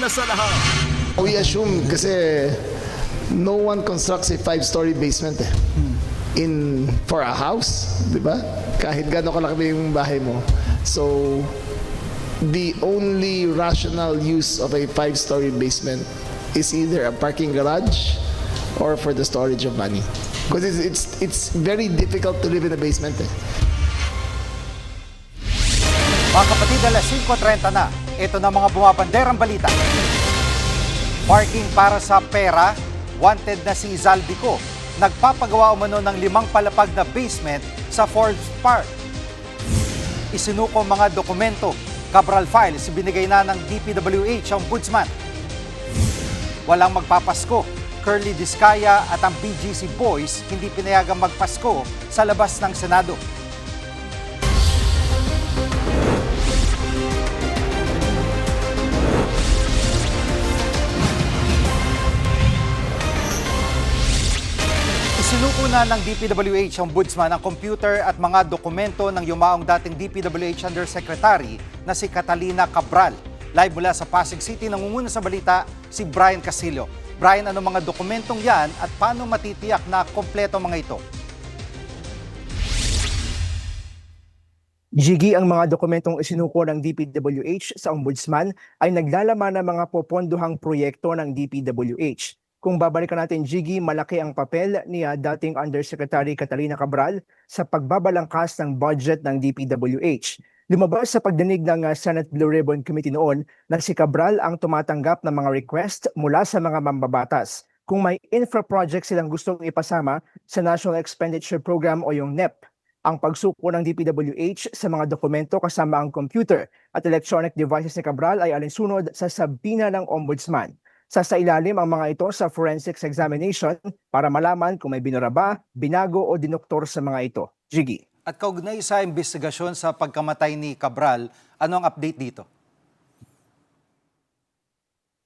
una sa lahat. We assume kasi no one constructs a 5-story basement for a house, di ba? Kahit gaano kalaki yung bahay mo. So, the only rational use of a 5-story basement is either a parking garage or for the storage of money. Because it's very difficult to live in a basement. Mga kapatid, alas 5:30 na. Ito na mga bumabanderang balita. Parking para sa pera, wanted na si Zaldico. Nagpapagawa umano ng 5 palapag na basement sa Forbes Park. Isinuko mga dokumento, Cabral files, binigay na ng DPWH ang ombudsman. Walang magpapasko. Curly Discaya at ang BGC Boys hindi pinayagang magpasko sa labas ng Senado. Isinuko na ng DPWH ang ombudsman ang computer at mga dokumento ng yumaong dating DPWH Undersecretary na si Catalina Cabral. Live mula sa Pasig City, nangunguna sa balita si Brian Castillo. Brian, ano mga dokumentong yan at paano matitiyak na kompleto mga ito? Jiggy, ang mga dokumentong isinuko ng DPWH sa ombudsman ay naglalaman ng mga popondohang proyekto ng DPWH. Kung babalikan natin, Jiggy, malaki ang papel ni dating Undersecretary Catalina Cabral sa pagbabalangkas ng budget ng DPWH. Lumabas sa pagdinig ng Senate Blue Ribbon Committee noon na si Cabral ang tumatanggap ng mga request mula sa mga mambabatas kung may infra project silang gustong ipasama sa National Expenditure Program o yung NEP. Ang pagsuko ng DPWH sa mga dokumento kasama ang computer at electronic devices ni Cabral ay alinsunod sa sabina ng ombudsman. Sasailalim ang mga ito sa forensics examination para malaman kung may binura ba, binago o dinoktor sa mga ito. Jiggy. At kaugnay sa investigasyon sa pagkamatay ni Cabral, ano ang update dito?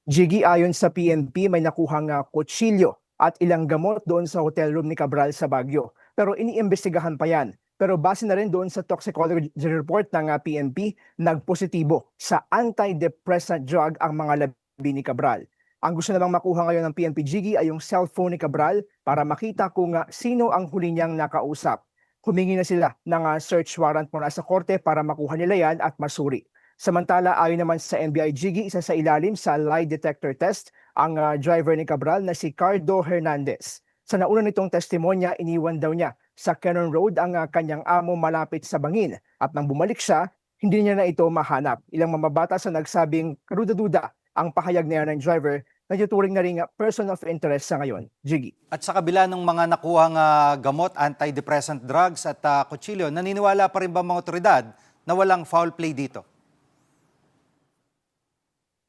Jiggy, ayon sa PNP, may nakuhang kutsilyo at ilang gamot doon sa hotel room ni Cabral sa Baguio. Pero iniimbestigahan pa yan. Pero base na rin doon sa toxicology report ng PNP, nagpositibo sa antidepressant drug ang mga labi ni Cabral. Ang gusto namang makuha ngayon ng PNP, Jiggy, ay yung cellphone ni Cabral para makita kung sino ang huli niyang nakausap. Humingi na sila ng search warrant mula sa korte para makuha nila yan at masuri. Samantala, ayon naman sa NBI, Jiggy, isa sa ilalim sa lie detector test ang driver ni Cabral na si Cardo Hernandez. Sa nauna nitong testimonya, iniwan daw niya sa Cannon Road ang kanyang amo malapit sa bangin at nang bumalik siya, hindi niya na ito mahanap. Ilang mambabatas na nagsabing karuda-duda ang pahayag niya ng driver na tuturing na rin person of interest sa ngayon. Jiggy. At sa kabila ng mga nakuhang gamot, antidepressant drugs at kutsilyo, naniniwala pa rin ba mga otoridad na walang foul play dito?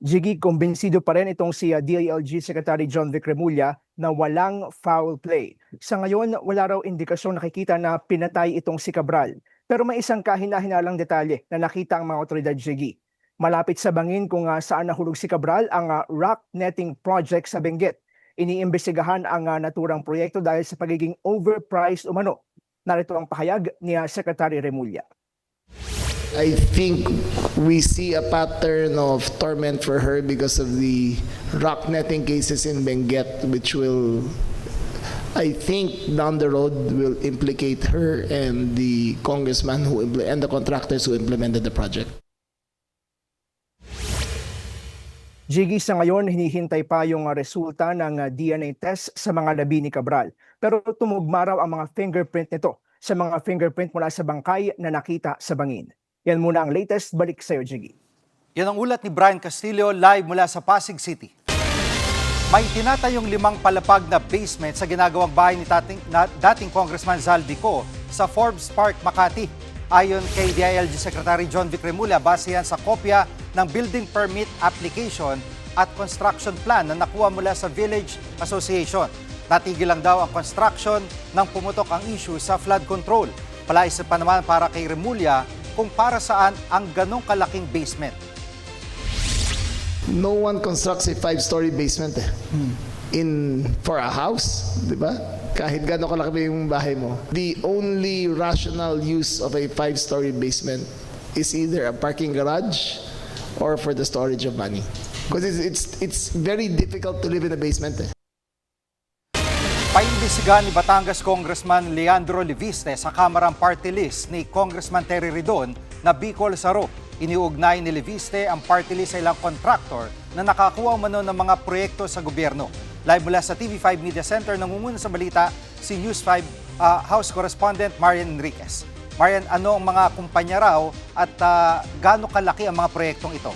Jiggy, kumbinsido pa rin itong si DILG Secretary John Vic Remulla na walang foul play. Sa ngayon, wala raw indikasyon nakikita na pinatay itong si Cabral. Pero may isang kahina-hinalang detalye na nakita ang mga otoridad, Jiggy. Malapit sa bangin kung saan nahulog si Cabral ang rock netting project sa Benguet. Iniimbestigahan ang naturang proyekto dahil sa pagiging overpriced umano. Narito ang pahayag ni Secretary Remulla. I think we see a pattern of torment for her because of the rock netting cases in Benguet, which will, I think, down the road will implicate her and the congressman and the contractors who implemented the project. Jiggy, sa ngayon, hinihintay pa yung resulta ng DNA test sa mga labi ni Cabral. Pero tumugma raw ang mga fingerprint nito sa mga fingerprint mula sa bangkay na nakita sa bangin. Yan muna ang latest. Balik sa'yo, Jiggy. Yan ang ulat ni Brian Castillo live mula sa Pasig City. May tinatayong 5 palapag na basement sa ginagawang bahay ni dating Congressman Zaldico sa Forbes Park, Makati. Ayon kay DILG Secretary John Vic Remulla, base yan sa kopya ng building permit application at construction plan na nakuha mula sa Village Association. Natigil lang daw ang construction nang pumutok ang issue sa flood control. Palaisip pa naman para kay Remulla kung para saan ang ganong kalaking basement. No one constructs a 5-story basement for a house, di ba? Kahit gaano kalaki yung bahay mo. The only rational use of a 5-story basement is either a parking garage or for the storage of money. Because it's very difficult to live in a basement. Paimbisigan ni Batangas Congressman Leandro Leviste sa Kamarang Party List ni Congressman Terry Ridon na Bicol Saro. Iniugnay ni Leviste ang party list sa ilang contractor na nakakuha umano ng mga proyekto sa gobyerno. Live mula sa TV5 Media Center, nangunguna sa balita si News 5 House Correspondent Marian Enriquez. Marian, ano ang mga kumpanya raw at gaano kalaki ang mga proyektong ito?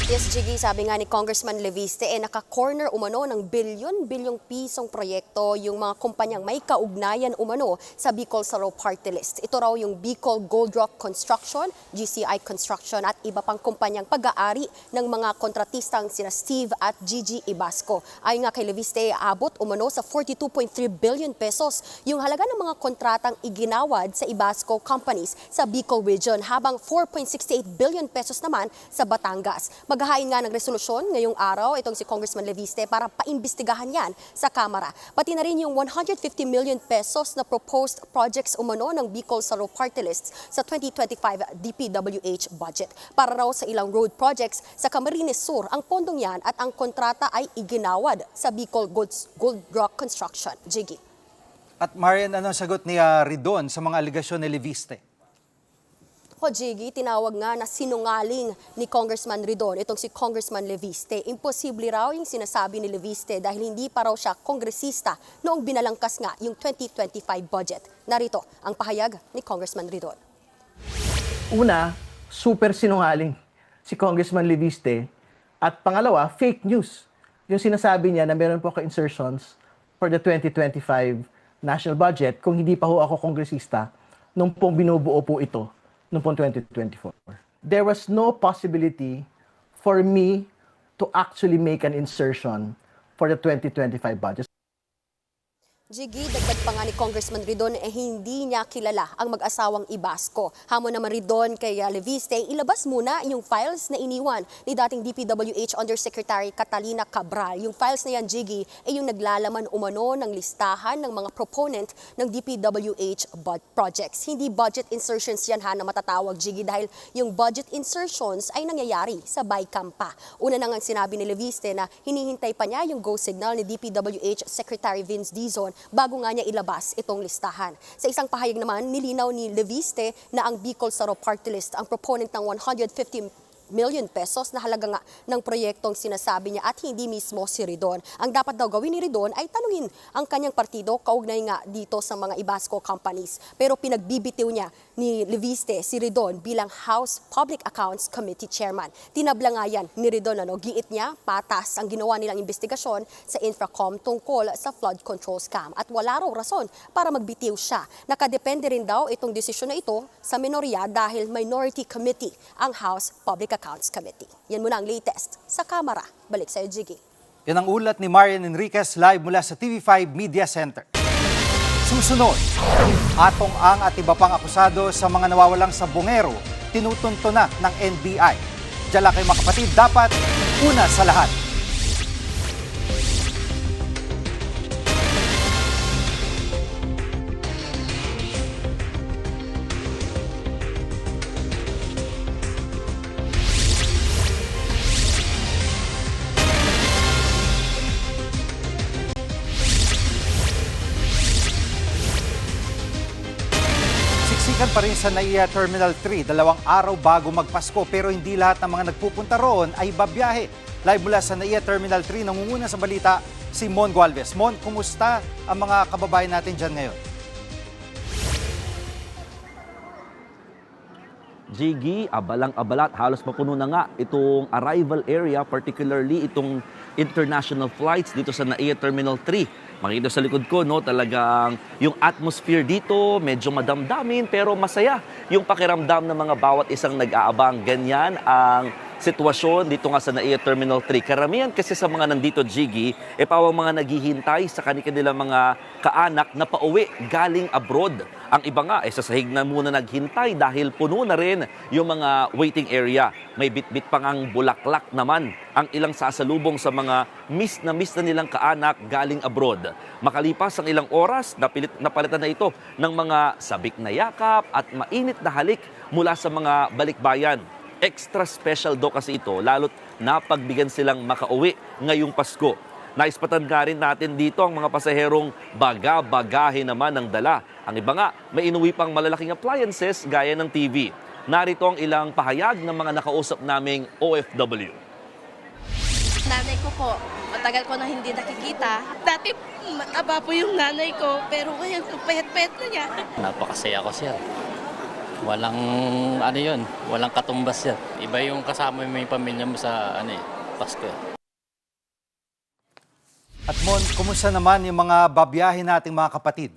Yes, Jiggy, sabi nga ni Congressman Leviste, naka-corner umano ng bilyon-bilyong pisong proyekto yung mga kumpanyang may kaugnayan umano sa Bicol Saro Party List. Ito raw yung Bicol Gold Rock Construction, GCI Construction at iba pang kumpanyang pag-aari ng mga kontratistang sina Steve at Gigi Ibasco. Ayon nga kay Leviste, abot umano sa 42.3 billion pesos yung halaga ng mga kontratang iginawad sa Ibasco companies sa Bicol region, habang 4.68 billion pesos naman sa Batangas. Maghahain nga ng resolusyon ngayong araw itong si Congressman Leviste para paimbestigahan yan sa Kamara. Pati na rin yung 150 million pesos na proposed projects umano ng Bicol Saro Party List sa 2025 DPWH budget. Para raw sa ilang road projects sa Camarines Sur ang pondong yan at ang kontrata ay iginawad sa Bicol Gold Rock Construction. Jiggy. At Marian, anong sagot ni Ridon sa mga aligasyon ni Leviste? Jiggy, tinawag nga na sinungaling ni Congressman Ridon itong si Congressman Leviste. Imposible raw yung sinasabi ni Leviste dahil hindi pa raw siya kongresista noong binalangkas nga yung 2025 budget. Narito ang pahayag ni Congressman Ridon. Una, super sinungaling si Congressman Leviste. At pangalawa, fake news. Yung sinasabi niya na meron po ka-insertions for the 2025 national budget kung hindi pa ho ako kongresista nung pong binubuo po ito noong pong 2024. There was no possibility for me to actually make an insertion for the 2025 budget. Jiggy, dagdag pa nga ni Congressman Ridon, hindi niya kilala ang mag-asawang Ibasco. Hamon naman Ridon kay Leviste, ilabas muna yung files na iniwan ni dating DPWH Undersecretary Catalina Cabral. Yung files na yan, Jiggy, ay yung naglalaman umano ng listahan ng mga proponent ng DPWH projects. Hindi budget insertions yan na matatawag, Jiggy, dahil yung budget insertions ay nangyayari sa BICAM pa. Una na nga sinabi ni Leviste na hinihintay pa niya yung go signal ni DPWH Secretary Vince Dizon bago nga niya ilabas itong listahan. Sa isang pahayag naman, nilinaw ni Leviste na ang Bicol Saro Party List ang proponent ng 150 million pesos na halaga nga ng proyektong sinasabi niya at hindi mismo si Ridon. Ang dapat daw gawin ni Ridon ay tanungin ang kanyang partido kaugnay nga dito sa mga Ibasco companies. Pero pinagbibitiw niya ni Leviste si Ridon bilang House Public Accounts Committee Chairman. Tinabla nga yan ni Ridon. Giit niya, patas ang ginawa nilang investigasyon sa Infracom tungkol sa flood control scam at wala raw rason para magbitiw siya. Nakadepende rin daw itong desisyon na ito sa minorya dahil minority committee ang House Public Accounts Committee. Yan muna ang latest sa Kamara. Balik sa'yo, Jiggy. Yan ang ulat ni Marian Enriquez live mula sa TV5 Media Center. Susunod, Atong Ang at iba pang akusado sa mga nawawalang sabongero, tinutunto na ng NBI. Diyan lang kayo mga kapatid, dapat una sa lahat. Siksikan pa rin sa NAIA Terminal 3, 2 araw bago magpasko, pero hindi lahat ng mga nagpupunta roon ay babiyahe. Live mula sa NAIA Terminal 3, nangunguna sa balita si Mon Gualvez. Mon, kumusta ang mga kababayan natin dyan ngayon? Jiggy, abalang-abalat, halos mapuno na nga itong arrival area, particularly itong international flights dito sa NAIA Terminal 3. Makikita sa likod ko, no, talagang yung atmosphere dito medyo madamdamin pero masaya yung pakiramdam ng mga bawat isang nag-aabang. Ganyan ang sitwasyon dito nga sa NAIA Terminal 3. Karamihan kasi sa mga nandito, Jiggy, pawang mga naghihintay sa kanilang mga kaanak na pauwi galing abroad. Ang iba nga, sa sahig na muna naghintay dahil puno na rin yung mga waiting area. May bit-bit pang ang bulaklak naman ang ilang sasalubong sa mga miss na nilang kaanak galing abroad. Makalipas ang ilang oras, napalitan na ito ng mga sabik na yakap at mainit na halik mula sa mga balikbayan. Extra special daw kasi ito, lalo't napagbigyan silang makauwi ngayong Pasko. Naispatan nga rin natin dito ang mga pasaherong baga-bagahe naman ng dala. Ang iba nga, may inuwi pang malalaking appliances gaya ng TV. Narito ang ilang pahayag ng mga nakausap naming OFW. Nanay ko po, matagal ko na hindi nakikita. Dati mataba po yung nanay ko, pero ngayon payat-payat na niya. Napakasaya ko siya. Walang walang katumbas yan. Iba yung kasama mo yung pamilya mo sa Pasko. At Mon, kumusta naman yung mga babiyahe nating mga kapatid?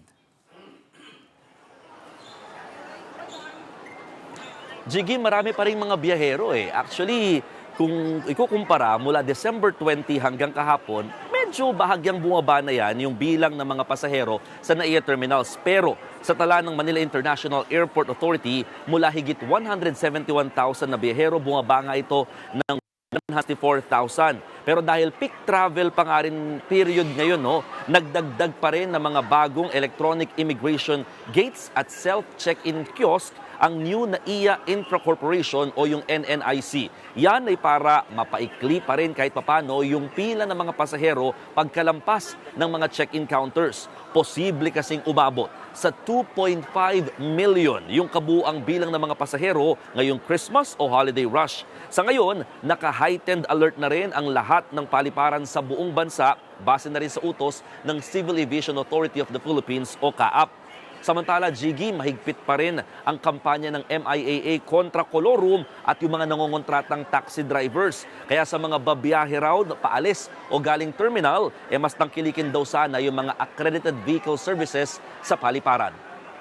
Jiggy, marami pa rin mga biyahero eh. Actually, kung ikukumpara mula December 20 hanggang kahapon, medyo bahagyang bumaba na yan yung bilang ng mga pasahero sa NAIA terminals. Pero sa tala ng Manila International Airport Authority, mula higit 171,000 na biyahero, bumaba nga ito ng 164,000. Pero dahil peak travel pa nga rin period ngayon, nagdagdag pa rin ng mga bagong electronic immigration gates at self-check-in kiosk ang new NAIA Infra Corporation o yung NNIC. Yan ay para mapaikli pa rin kahit papano yung pila ng mga pasahero pagkalampas ng mga check-in counters. Posible kasing umabot sa 2.5 million yung kabuang bilang ng mga pasahero ngayong Christmas o holiday rush. Sa ngayon, naka-heightened alert na rin ang lahat ng paliparan sa buong bansa base na rin sa utos ng Civil Aviation Authority of the Philippines o CAAP. Samantala, Jiggy, mahigpit pa rin ang kampanya ng MIAA kontra colorum at yung mga nangongontratang taxi drivers. Kaya sa mga babiyahe raw na paalis o galing terminal, mas tangkilikin daw sana yung mga accredited vehicle services sa paliparan.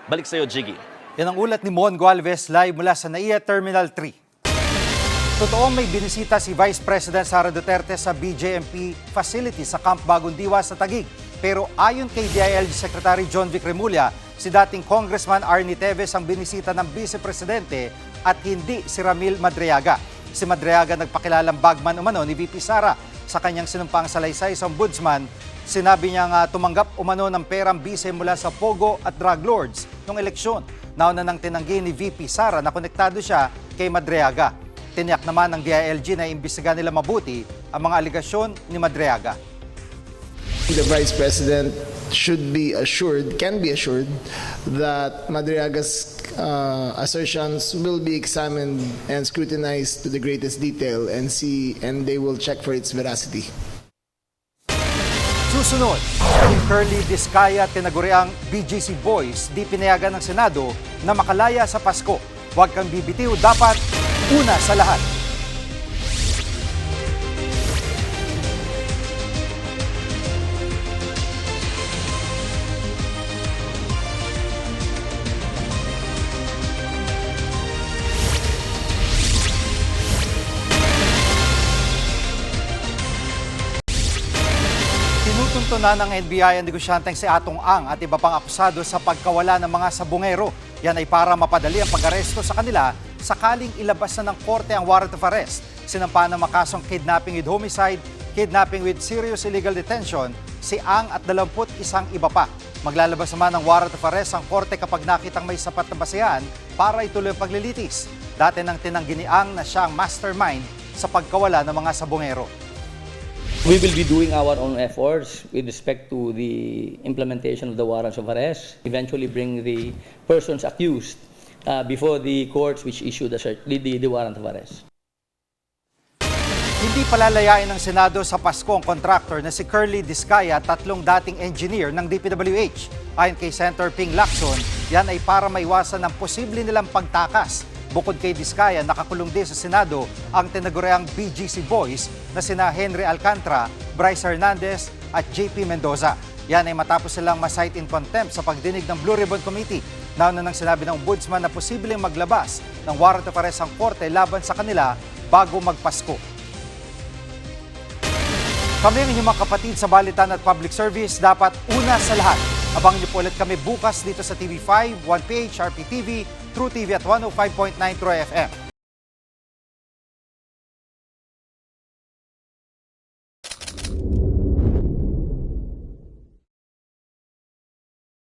Balik sa iyo, Jiggy. Yan ang ulat ni Mon Gualvez live mula sa NAIA Terminal 3. Totoong may binisita si Vice President Sara Duterte sa BJMP facility sa Camp Bagong Diwa sa Taguig. Pero ayon kay DILG Secretary John Vic Remulla, si dating Congressman Arnie Teves ang binisita ng Vice Presidente at hindi si Ramil Madriaga. Si Madriaga nagpakilalang bagman umano ni VP Sara sa kanyang sinumpang salaysay sa ombudsman. Sinabi niya nga tumanggap umano ng perang bise mula sa Pogo at drug lords noong eleksyon. Nauna nang tinanggi ni VP Sara na konektado siya kay Madriaga. Tiniyak naman ng DILG na imbestiga nila mabuti ang mga aligasyon ni Madriaga. The Vice President should be assured, can be assured, that Madriaga's assertions will be examined and scrutinized to the greatest detail and they will check for its veracity. Susunod, yung Curly Discaya at tinaguriang BGC Boys di pinayagan ng Senado na makalaya sa Pasko. Huwag kang bibitiw, dapat una sa lahat. Tinutuntunan ng NBI ang negosyanteng si Atong Ang at iba pang akusado sa pagkawala ng mga sabungero. Yan ay para mapadali ang pag-aresto sa kanila sakaling ilabas na ng korte ang warrant of arrest. Sinampa ng makasong kidnapping with homicide, kidnapping with serious illegal detention, si Ang at 21 iba pa. Maglalabas naman ng warrant of arrest ang korte kapag nakitang may sapat na basehan para ituloy ang paglilitis. Dati nang tinanggi ni Ang na siya ang mastermind sa pagkawala ng mga sabungero. We will be doing our own efforts with respect to the implementation of the warrants of arrest, eventually bring the persons accused before the courts which issue the warrant of arrest. Hindi palalayain ng Senado sa Pasko ang contractor na si Curly Discaya, tatlong dating engineer ng DPWH. Ayon kay Senator Ping Lacson, yan ay para maiwasan ang posible nilang pagtakas. Bukod kay Discaya, nakakulong din sa Senado ang tinaguriang BGC Boys na sina Henry Alcantara, Bryce Hernandez at JP Mendoza. Yan ay matapos silang ma-cite in contempt sa pagdinig ng Blue Ribbon Committee. Nauna nang sinabi ng ombudsman na posibleng maglabas ng warrant of arrest ang korte laban sa kanila bago magpasko. Kami ang inyong mga kapatid sa Balitan at Public Service, dapat una sa lahat. Abangan niyo po ulit kami bukas dito sa TV5, 1PH, RPTV, True TV at 105.9 Troy FM.